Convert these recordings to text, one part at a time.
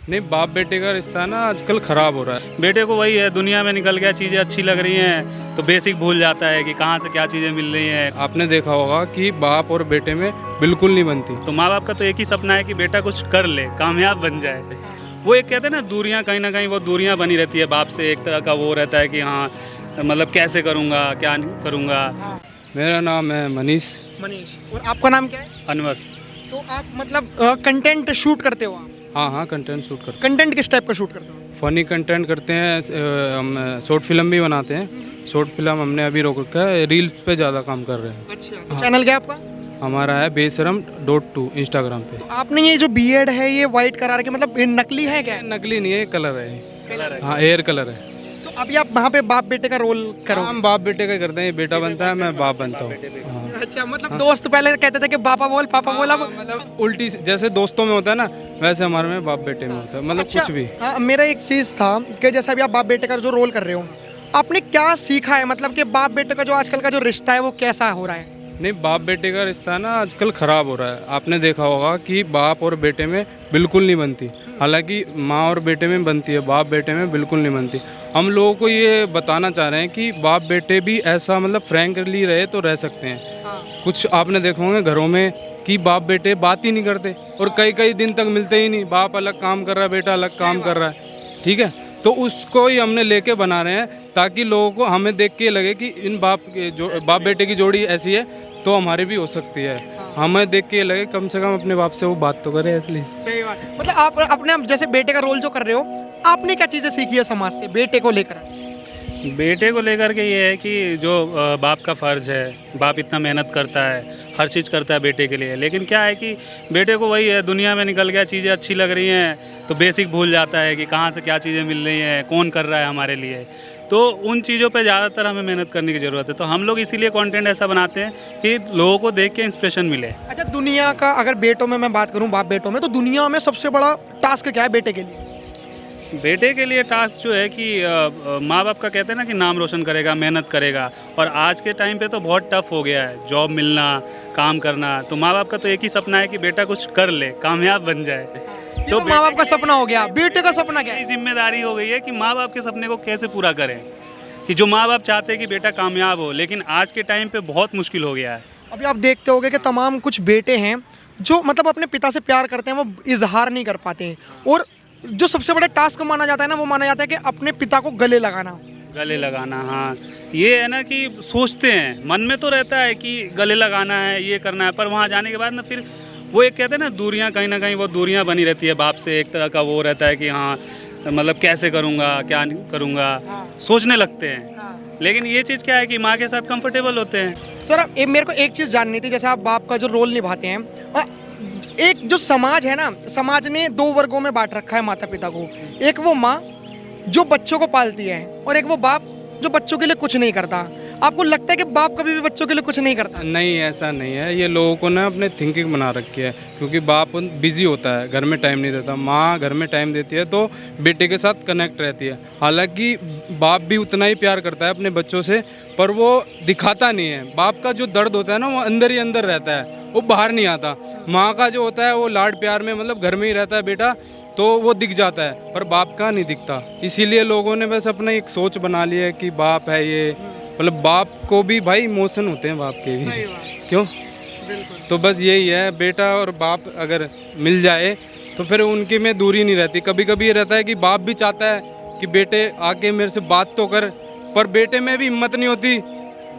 नहीं, बाप बेटे का रिश्ता ना आजकल खराब हो रहा है। बेटे को वही है, दुनिया में निकल गया, चीज़ें अच्छी लग रही हैं तो बेसिक भूल जाता है कि कहाँ से क्या चीज़ें मिल रही हैं। आपने देखा होगा कि बाप और बेटे में बिल्कुल नहीं बनती। तो माँ बाप का तो एक ही सपना है कि बेटा कुछ कर ले, कामयाब बन जाए। वो एक कहते हैं ना, दूरियां कहीं ना कहीं वो दूरियां बनी रहती है बाप से। एक तरह का वो रहता है कि हाँ मतलब कैसे करूँगा, क्या करूँगा। मेरा नाम है मनीष। मनीष। और आपका नाम क्या है? अनवर। तो आप मतलब कंटेंट शूट करते हो आप? हाँ हाँ, कंटेंट शूट करते कंटेंट किस टाइप का शूट करते हो? हैं, फनी कंटेंट करते हैं। हम शॉर्ट फिल्म भी बनाते हैं। शॉर्ट फिल्म हमने अभी रोक रखा है, रील्स पे ज़्यादा काम कर रहे हैं। अच्छा, तो चैनल क्या है आपका? हमारा है बेशरम.2 इंस्टाग्राम पे। तो आपने ये जो बीएड है ये वाइट करा रखा, मतलब ये नकली है क्या? नकली नहीं है, कलर है। हाँ, एयर कलर है। तो अभी आप वहाँ पे बाप बेटे का रोल करो? हम बाप बेटे का करते हैं, ये बेटा बनता है, मैं बाप बनता हूँ। हाँ। अच्छा, मतलब दोस्त पहले कहते थे कि पापा बोल पापा बोल, अब मतलब उल्टी जैसे दोस्तों में होता है ना, वैसे हमारे में बाप बेटे में होता है, मतलब अच्छा, कुछ भी। हाँ, मेरा एक चीज़ था कि जैसे अभी आप बाप बेटे का जो रोल कर रहे हो, आपने क्या सीखा है? मतलब कि बाप बेटे का जो आजकल का जो रिश्ता है वो कैसा हो रहा है? नहीं, बाप बेटे का रिश्ता ना आजकल ख़राब हो रहा है। आपने देखा होगा कि बाप और बेटे में बिल्कुल नहीं बनती। हालांकि माँ और बेटे में बनती है, बाप बेटे में बिल्कुल नहीं बनती। हम लोगों को ये बताना चाह रहे हैं कि बाप बेटे भी ऐसा मतलब फ्रैंकली रहे तो रह सकते हैं। कुछ आपने देखा होंगे घरों में कि बाप बेटे बात ही नहीं करते और कई कई दिन तक मिलते ही नहीं। बाप अलग काम कर रहा है, बेटा अलग काम कर रहा है, ठीक है। तो उसको ही हमने लेके बना रहे हैं ताकि लोगों को हमें देख के लगे कि इन बाप बेटे की जोड़ी ऐसी है तो हमारी भी हो सकती है। हमें देख के लगे कम से कम अपने बाप से वो बात तो करे, इसलिए। सही बात। मतलब आप अपने जैसे बेटे का रोल जो कर रहे हो, आपने क्या चीज़ें सीखी है समाज से बेटे को लेकर? बेटे को लेकर के ये है कि जो बाप का फ़र्ज़ है, बाप इतना मेहनत करता है, हर चीज़ करता है बेटे के लिए, लेकिन क्या है कि बेटे को वही है, दुनिया में निकल गया, चीज़ें अच्छी लग रही हैं तो बेसिक भूल जाता है कि कहाँ से क्या चीज़ें मिल रही हैं, कौन कर रहा है हमारे लिए। तो उन चीज़ों पे ज़्यादातर हमें मेहनत करने की ज़रूरत है। तो हम लोग इसीलिए कंटेंट ऐसा बनाते हैं कि लोगों को देख के इंस्पिरेशन मिले। अच्छा, दुनिया का अगर बेटों में मैं बात करूं, बाप बेटों में, तो दुनिया में सबसे बड़ा टास्क क्या है बेटे के लिए? बेटे के लिए टास्क जो है कि माँ बाप का कहते हैं ना कि नाम रोशन करेगा, मेहनत करेगा। और आज के टाइम पे तो बहुत टफ हो गया है जॉब मिलना, काम करना। तो माँ बाप का तो एक ही सपना है कि बेटा कुछ कर ले, कामयाब बन जाए। तो माँ बाप का सपना हो गया, बेटे का सपना क्या है? जिम्मेदारी हो गई है कि माँ बाप के सपने को कैसे पूरा करें। कि जो माँ बाप चाहते हैं कि बेटा कामयाब हो, लेकिन आज के टाइम पे बहुत मुश्किल हो गया है। अभी आप देखते होंगे कि तमाम कुछ बेटे हैं जो मतलब अपने पिता से प्यार करते हैं, वो इजहार नहीं कर पाते हैं। और जो सबसे बड़ा टास्क माना जाता है ना, वो माना जाता है कि अपने पिता को गले लगाना। गले लगाना, हाँ। ये है ना कि सोचते हैं, मन में तो रहता है कि गले लगाना है, ये करना है, पर वहाँ जाने के बाद ना फिर वो एक कहते हैं ना, दूरियां कहीं ना कहीं वो दूरियां बनी रहती है बाप से। एक तरह का वो रहता है कि हाँ मतलब कैसे करूँगा, क्या करूँगा, सोचने लगते हैं। लेकिन ये चीज़ क्या है कि माँ के साथ कंफर्टेबल होते हैं। सर, अब मेरे को एक चीज़ जाननी थी, जैसे आप बाप का जो रोल निभाते हैं, एक जो समाज है ना, समाज ने दो वर्गों में बांट रखा है माता पिता को। एक वो माँ जो बच्चों को पालती है और एक वो बाप जो बच्चों के लिए कुछ नहीं करता। आपको लगता है कि बाप कभी भी बच्चों के लिए कुछ नहीं करता? नहीं, ऐसा नहीं है। ये लोगों को ना अपने थिंकिंग बना रखी है, क्योंकि बाप बिजी होता है, घर में टाइम नहीं देता। माँ घर में टाइम देती है तो बेटे के साथ कनेक्ट रहती है। हालांकि बाप भी उतना ही प्यार करता है अपने बच्चों से, पर वो दिखाता नहीं है। बाप का जो दर्द होता है ना, वो अंदर ही अंदर रहता है, वो बाहर नहीं आता। माँ का जो होता है वो लाड प्यार में, मतलब घर में ही रहता है बेटा, तो वो दिख जाता है, पर बाप का नहीं दिखता। इसीलिए लोगों ने बस अपना एक सोच बना ली है कि बाप है ये, मतलब बाप को भी भाई इमोशन होते हैं बाप के भी, क्यों? तो बस यही है, बेटा और बाप अगर मिल जाए तो फिर उनके में दूरी नहीं रहती। कभी कभी ये रहता है कि बाप भी चाहता है कि बेटे आके मेरे से बात तो कर, पर बेटे में भी हिम्मत नहीं होती,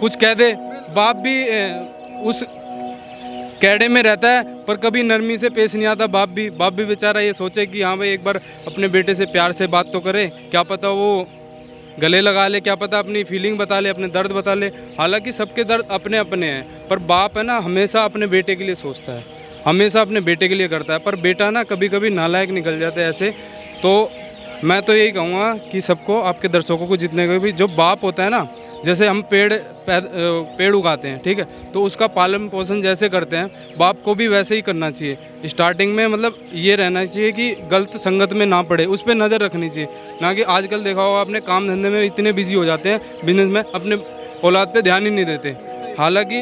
कुछ कह दे। बाप भी उस कैडे में रहता है, पर कभी नरमी से पेश नहीं आता। बाप भी बेचारा ये सोचे कि हाँ भाई एक बार अपने बेटे से प्यार से बात तो करे, क्या पता वो गले लगा ले, क्या पता अपनी फीलिंग बता ले, अपने दर्द बता ले। हालांकि सबके दर्द अपने अपने हैं, पर बाप है ना हमेशा अपने बेटे के लिए सोचता है, हमेशा अपने बेटे के लिए करता है। पर बेटा ना कभी कभी नालायक निकल जाता है ऐसे। तो मैं तो यही कहूँगा कि सबको, आपके दर्शकों को, जितने को भी, जो बाप होता है ना, जैसे हम पेड़ उगाते हैं, ठीक है, तो उसका पालन पोषण जैसे करते हैं, बाप को भी वैसे ही करना चाहिए। स्टार्टिंग में मतलब ये रहना चाहिए कि गलत संगत में ना पड़े, उस पर नज़र रखनी चाहिए। ना कि आजकल देखा होगा आपने, काम धंधे में इतने बिजी हो जाते हैं, बिजनेस में, अपने औलाद पे ध्यान ही नहीं देते। हालांकि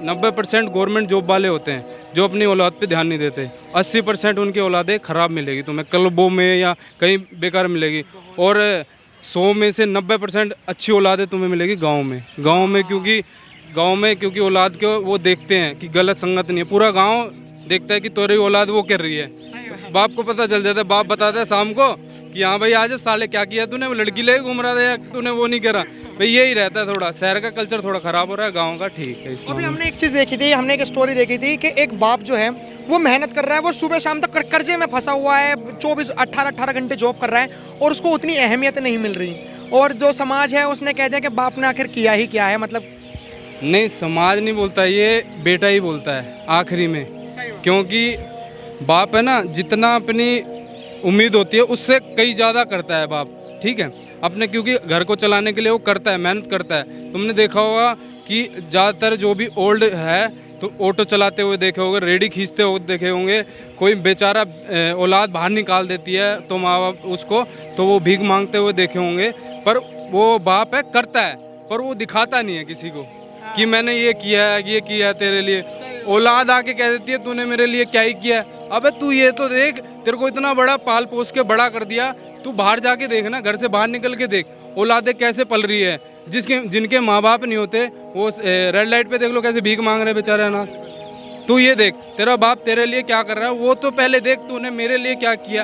90% गवर्नमेंट जॉब वाले होते हैं जो अपनी औलाद पे ध्यान नहीं देते। 80% उनकी औलादें ख़राब मिलेगी तुम्हें, क्लबों में या कहीं बेकार मिलेगी। और 100 में से 90% अच्छी औलादें तुम्हें मिलेगी गाँव में, क्योंकि औलाद को वो देखते हैं कि गलत संगत नहीं है। पूरा गाँव देखता है कि तेरी औलाद वो कर रही है। बाप को पता चल जाता है, बाप बताता है शाम को कि हाँ भाई आज साले क्या किया तूने, वो लड़की ले घूम रहा था या तूने वो नहीं करा। भाई यही रहता है, थोड़ा शहर का कल्चर थोड़ा ख़राब हो रहा है, गाँव का ठीक है। इसमें अभी हमने एक चीज़ देखी थी, हमने एक स्टोरी देखी थी कि एक बाप जो है वो मेहनत कर रहा है, वो सुबह शाम तक कर्जे में फंसा हुआ है, 18 घंटे जॉब कर रहा है और उसको उतनी अहमियत नहीं मिल रही। और जो समाज है उसने कह दिया कि बाप ने आखिर किया ही क्या है, मतलब नहीं, समाज नहीं बोलता, ये बेटा ही बोलता है आखिरी में। क्योंकि बाप है ना, जितना अपनी उम्मीद होती है उससे कई ज़्यादा करता है बाप, ठीक है अपने, क्योंकि घर को चलाने के लिए वो करता है, मेहनत करता है। तुमने देखा होगा कि ज़्यादातर जो भी ओल्ड है तो ऑटो चलाते हुए देखे होंगे, रेडी खींचते हुए देखे होंगे। कोई बेचारा औलाद बाहर निकाल देती है तो माँ बाप उसको, तो वो भीख मांगते हुए देखे होंगे। पर वो बाप है, करता है, पर वो दिखाता नहीं है किसी को कि मैंने ये किया है तेरे लिए। औलाद आके कह देती है तूने मेरे लिए क्या ही किया है। अबे तू ये तो देख, तेरे को इतना बड़ा पाल पोस के बड़ा कर दिया, तू बाहर जाके देख ना, घर से बाहर निकल के देख औलादें कैसे पल रही है। जिनके माँ बाप नहीं होते वो रेड लाइट पे देख लो कैसे भीख मांग रहे बेचारे अनाथ। तू ये देख तेरा बाप तेरे लिए क्या कर रहा है, वो तो पहले देख तूने मेरे लिए क्या किया।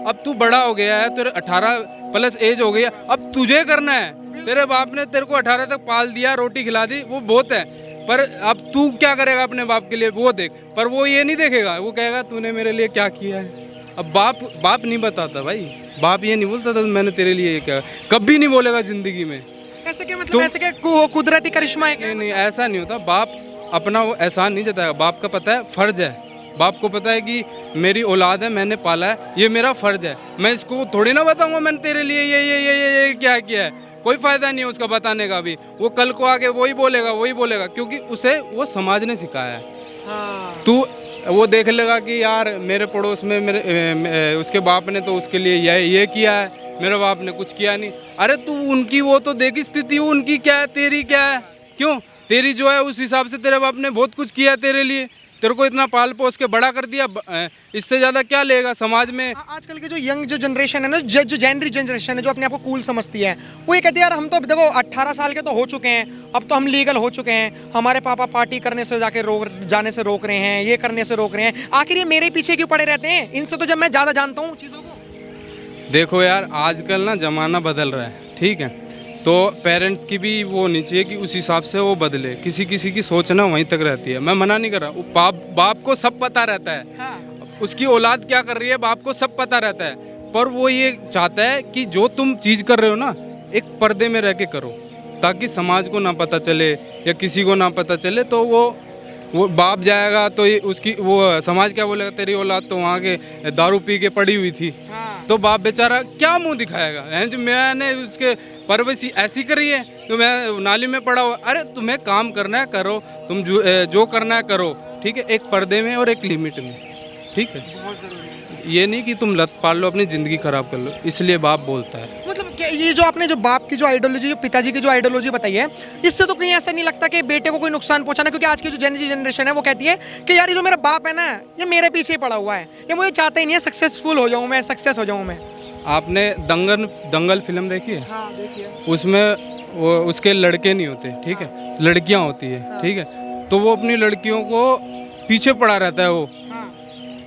अब तू बड़ा हो गया है, तेरे 18+ एज हो गई है, अब तुझे करना है। तेरे बाप ने तेरे को 18 तक पाल दिया, रोटी खिला दी, वो बहुत है, पर अब तू क्या करेगा अपने बाप के लिए वो देख। पर वो ये नहीं देखेगा, वो कहेगा तूने मेरे लिए क्या किया है। अब बाप नहीं बताता भाई, बाप ये नहीं बोलता था मैंने तेरे लिए ये क्या, कभी नहीं बोलेगा जिंदगी में। ऐसे क्या मतलब, ऐसे क्या कुदरती करिश्मा है क्या? नहीं, ऐसा नहीं होता। बाप अपना वो एहसान नहीं जताएगा, बाप का पता है फर्ज है, बाप को पता है कि मेरी औलाद है, मैंने पाला है, ये मेरा फर्ज है। मैं इसको थोड़ी ना बताऊंगा मैंने तेरे लिए ये क्या किया है, कोई फायदा नहीं है उसका बताने का भी। वो कल को आके वही बोलेगा क्योंकि उसे वो समाज ने सिखाया है। तू वो देख लेगा कि यार मेरे पड़ोस में उसके बाप ने तो उसके लिए ये किया है, मेरे बाप ने कुछ किया नहीं। अरे तू उनकी वो तो देख स्थिति, उनकी क्या है तेरी क्या है, क्यों तेरी जो है उस हिसाब से तेरे बाप ने बहुत कुछ किया तेरे लिए, तेरे को इतना पाल पोस के बड़ा कर दिया, इससे ज़्यादा क्या लेगा समाज में। आजकल की जो यंग जो जनरेशन है ना, जो जेनरी जनरेशन है, जो अपने आप को कूल समझती है, वो ये कहती है यार हम तो देखो 18 साल के तो हो चुके हैं, अब तो हम लीगल हो चुके हैं, हमारे पापा पार्टी करने से जाने से रोक रहे हैं, ये करने से रोक रहे हैं, आखिर ये मेरे पीछे क्यों पड़े रहते हैं, इनसे तो जब मैं ज़्यादा जानता हूँ चीज़ों को। देखो यार आजकल ना ज़माना बदल रहा है, ठीक है, तो पेरेंट्स की भी वो होनी चाहिए कि उस हिसाब से वो बदले। किसी की सोच ना वहीं तक रहती है, मैं मना नहीं कर रहा। वो बाप को सब पता रहता है, हाँ। उसकी औलाद क्या कर रही है बाप को सब पता रहता है, पर वो ये चाहता है कि जो तुम चीज़ कर रहे हो ना एक पर्दे में रह के करो, ताकि समाज को ना पता चले या किसी को ना पता चले। तो वो बाप जाएगा तो उसकी वो समाज क्या बोलेगा, तेरी औलाद तो वहाँ के दारू पी के पड़ी हुई थी, तो बाप बेचारा क्या मुंह दिखाएगा, जो मैंने उसके परवरिश ऐसी करी है तो मैं नाली में पड़ा हुआ। अरे तुम्हें काम करना है करो, तुम जो करना है करो, ठीक है, एक पर्दे में और एक लिमिट में, ठीक है। ये नहीं कि तुम लत पाल लो अपनी ज़िंदगी ख़राब कर लो, इसलिए बाप बोलता है। मतलब ये जो आपने जो बाप की जो आइडियोलॉजी, जो पिताजी की जो आइडियोलॉजी बताई है, इससे तो कहीं ऐसा नहीं लगता कि बेटे को कोई नुकसान पहुंचाना, क्योंकि आज की जो जनरेशन है वो कहती है कि यार ये जो मेरा बाप है ना ये मेरे पीछे ही पड़ा हुआ है, ये मुझे चाहता ही नहीं है सक्सेसफुल हो जाऊँ मैं, सक्सेस हो जाऊँ मैं। आपने दंगल फिल्म देखी है? हाँ देखिए। उसमें वो उसके लड़के नहीं होते, ठीक है, लड़कियां होती है, ठीक है, तो वो अपनी लड़कियों को पीछे पड़ा रहता है, वो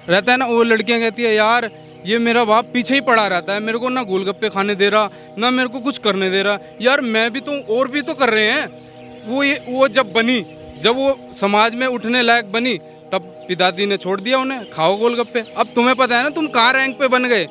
रहता है ना, वो लड़कियां कहती है यार ये मेरा बाप पीछे ही पड़ा रहता है, मेरे को ना गोलगप्पे खाने दे रहा, ना मेरे को कुछ करने दे रहा, यार मैं भी तो और भी तो कर रहे हैं। वो जब वो समाज में उठने लायक बनी तब पिताजी ने छोड़ दिया उन्हें, खाओ गोलगप्पे। अब तुम्हें पता है ना तुम कहाँ रैंक पे बन गए।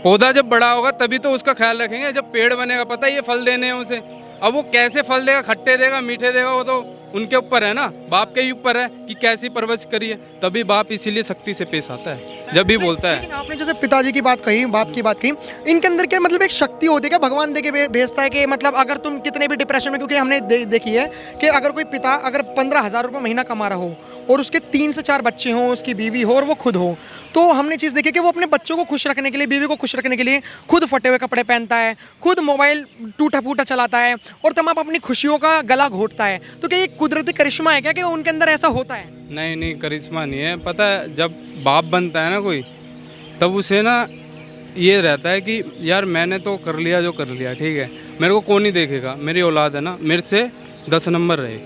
पौधा जब बड़ा होगा तभी तो उसका ख्याल रखेंगे, जब पेड़ बनेगा पता है ये फल देने हैं उसे। अब वो कैसे फल देगा, खट्टे देगा मीठे देगा, वो तो उनके ऊपर है ना, बाप के ही ऊपर है कि कैसी परवरिश करी है। तभी बाप इसीलिए सख्ती से पेश आता है जब भी बोलता है। लेकिन आपने जैसे पिताजी की बात कही, बाप की बात कही, इनके अंदर क्या मतलब एक शक्ति होती है क्या, भगवान दे के भेजता है कि मतलब अगर तुम कितने भी डिप्रेशन में, क्योंकि हमने देखी है कि अगर कोई पिता अगर 15,000 रुपये महीना कमा रहा हो और उसके 3 से 4 बच्चे हों, उसकी बीवी हो और वो खुद हो, तो हमने चीज़ देखी कि वो अपने बच्चों को खुश रखने के लिए, बीवी को खुश रखने के लिए खुद फटे हुए कपड़े पहनता है, खुद मोबाइल टूटा फूटा चलाता है और तमाम अपनी खुशियों का गला घोटता है। तो क्या ये कुदरती करिश्मा है क्या कि उनके अंदर ऐसा होता है? नहीं नहीं, करिश्मा नहीं है। पता है, जब बाप बनता है ना कोई, तब उसे ना ये रहता है कि यार मैंने तो कर लिया जो कर लिया, ठीक है, मेरे को कौन नहीं देखेगा, मेरी औलाद है ना, मेरे से 10 नंबर रहे,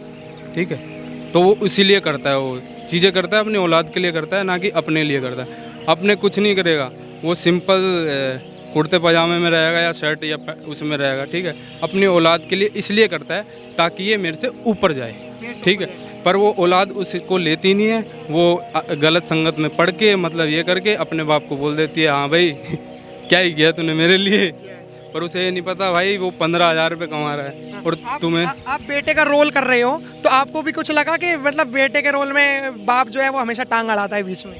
ठीक है। तो वो इसीलिए करता है, वो चीज़ें करता है अपनी औलाद के लिए करता है, ना कि अपने लिए करता है। अपने कुछ नहीं करेगा, वो सिंपल कुर्ते पजामे में रहेगा या शर्ट या उसमें रहेगा, ठीक है। अपनी औलाद के लिए इसलिए करता है ताकि ये मेरे से ऊपर जाए, ठीक है। पर वो औलाद उसको लेती नहीं है, वो गलत संगत में पढ़ के, मतलब ये करके अपने बाप को बोल देती है, हाँ भाई क्या ही किया तूने मेरे लिए। पर उसे ये नहीं पता भाई वो 15,000 रुपये कमा रहा है और तुम्हें। आप बेटे का रोल कर रहे हो, तो आपको भी कुछ लगा कि मतलब बेटे के रोल में बाप जो है वो हमेशा टांग अड़ाता है बीच में?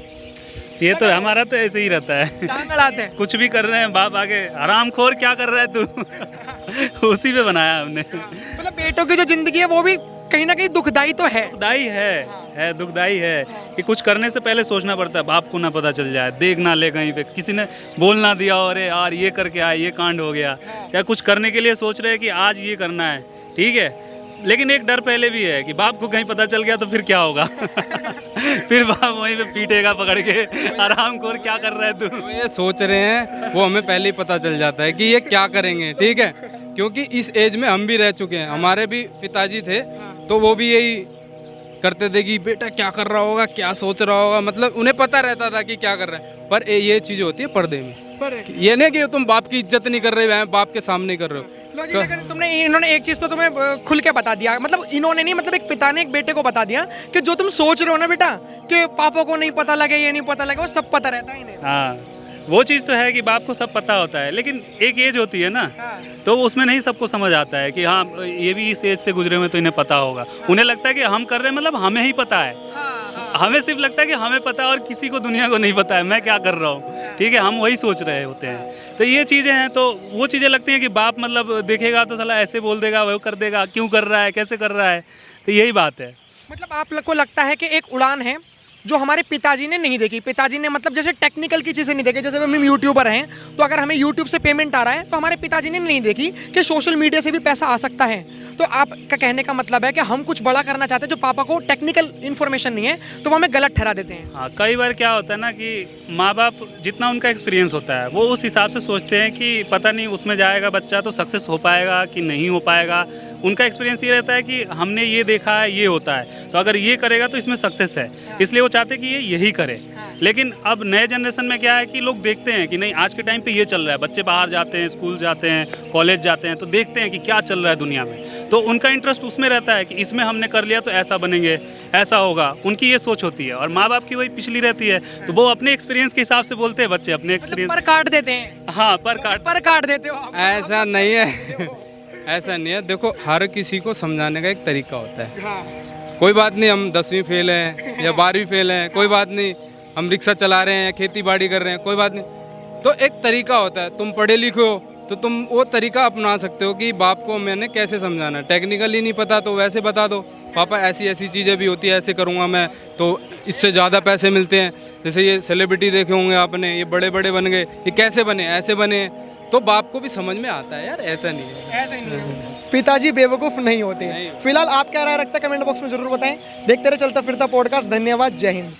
ये तो हमारा तो ऐसे ही रहता है। टांग अड़ाते हैं। कुछ भी कर रहे हैं बाप आगे, हरामखोर क्या कर रहा है तू। उसी पे बनाया हमने। मतलब बेटों की जो जिंदगी है वो भी कहीं ना कहीं दुखदाई तो है। दुखदाई है, दुखदाई है कि कुछ करने से पहले सोचना पड़ता है, बाप को ना पता चल जाए, देख ना ले कहीं पे, किसी ने बोल ना दिया और यार ये करके आए, ये कांड हो गया, या कुछ करने के लिए सोच रहे हैं कि आज ये करना है, ठीक है। लेकिन एक डर पहले भी है कि बाप को कहीं पता चल गया तो फिर क्या होगा। फिर बाप वहीं पे पीटेगा पकड़ के, हरामखोर क्या कर रहा है तू। वो ये सोच रहे हैं, वो हमें पहले ही पता चल जाता है कि ये क्या करेंगे, ठीक है। क्योंकि इस एज में हम भी रह चुके हैं, हमारे भी पिताजी थे, तो वो भी यही करते थे कि बेटा क्या कर रहा होगा, क्या सोच रहा होगा, मतलब उन्हें पता रहता था कि क्या कर रहा है। पर ये चीज़ होती है पर्दे में, ये नहीं कि तुम बाप की इज्जत नहीं कर रहे हो, बाप के सामने कर रहे हो। लो जी, लेकिन तुमने इन्होंने एक चीज़ तो तुम्हें खुल के बता दिया, मतलब इन्होंने नहीं, मतलब एक पिता ने एक बेटे को बता दिया कि जो तुम सोच रहे हो ना बेटा कि पापा को नहीं पता लगे, ये नहीं पता लगे, वो सब पता रहता है इन्हें। हाँ, वो चीज़ तो है कि बाप को सब पता होता है, लेकिन एक एज होती है ना, तो उसमें नहीं सबको समझ आता है कि हाँ ये भी इस एज से गुजरे हुए तो इन्हें पता होगा। उन्हें लगता है कि हम कर रहे हैं मतलब हमें ही पता है, हमें सिर्फ लगता है कि हमें पता है और किसी को दुनिया को नहीं पता है मैं क्या कर रहा हूँ, ठीक है। हम वही सोच रहे होते हैं। तो ये चीज़ें हैं, तो वो चीज़ें लगती हैं कि बाप मतलब देखेगा तो साला ऐसे बोल देगा, वो कर देगा, क्यों कर रहा है, कैसे कर रहा है, तो यही बात है। मतलब आप को लगता है कि एक उड़ान है जो हमारे पिताजी ने नहीं देखी। पिताजी ने मतलब जैसे टेक्निकल की चीज़ें नहीं देखी, जैसे हम यूट्यूबर हैं तो अगर हमें यूट्यूब से पेमेंट आ रहा है तो हमारे पिताजी ने नहीं देखी कि सोशल मीडिया से भी पैसा आ सकता है। तो आपका कहने का मतलब है कि हम कुछ बड़ा करना चाहते हैं, जो पापा को टेक्निकल इन्फॉर्मेशन नहीं है तो वो हमें गलत ठहरा देते हैं। हाँ, कई बार क्या होता है ना कि माँ बाप जितना उनका एक्सपीरियंस होता है वो उस हिसाब से सोचते हैं कि पता नहीं उसमें जाएगा बच्चा तो सक्सेस हो पाएगा कि नहीं हो पाएगा। उनका एक्सपीरियंस ये रहता है कि हमने ये देखा है, ये होता है, तो अगर ये करेगा तो इसमें सक्सेस है, इसलिए वो चाहते हैं कि ये यही करे। लेकिन अब नए जनरेशन में क्या है कि लोग देखते हैं कि नहीं आज के टाइम पे ये चल रहा है, बच्चे बाहर जाते हैं, स्कूल जाते हैं, कॉलेज जाते हैं, तो देखते हैं कि क्या चल रहा है दुनिया में, तो उनका इंटरेस्ट उसमें रहता है कि इसमें हमने कर लिया तो ऐसा बनेंगे, ऐसा होगा। उनकी ये सोच होती है और माँ बाप की वही पिछली रहती है, तो वो अपने एक्सपीरियंस के हिसाब से बोलते हैं, बच्चे अपने एक्सपीरियंस पर काट देते हैं। हाँ, पर काट देते हो आप। ऐसा नहीं है, ऐसा नहीं है। देखो हर किसी को समझाने का एक तरीका होता है। हाँ। कोई बात नहीं हम 10वीं फेल हैं या 12वीं फेल हैं, कोई बात नहीं हम रिक्शा चला रहे हैं या खेती बाड़ी कर रहे हैं, कोई बात नहीं। तो एक तरीका होता है, तुम पढ़े लिखे हो तो तुम वो तरीका अपना सकते हो कि बाप को मैंने कैसे समझाना है। टेक्निकली नहीं पता तो वैसे बता दो, पापा ऐसी ऐसी चीज़ें भी होती है, ऐसे करूँगा मैं तो इससे ज़्यादा पैसे मिलते हैं। जैसे ये सेलिब्रिटी देखे होंगे आपने, ये बड़े बड़े बन गए, ये कैसे बने, ऐसे बने, तो बाप को भी समझ में आता है यार ऐसा नहीं है। ऐसा ही नहीं है। पिताजी बेवकूफ़ नहीं होते। फिलहाल आप क्या राय रखते हैं कमेंट बॉक्स में जरूर बताएं। देखते रहे चलता फिरता पॉडकास्ट। धन्यवाद, जय हिंद।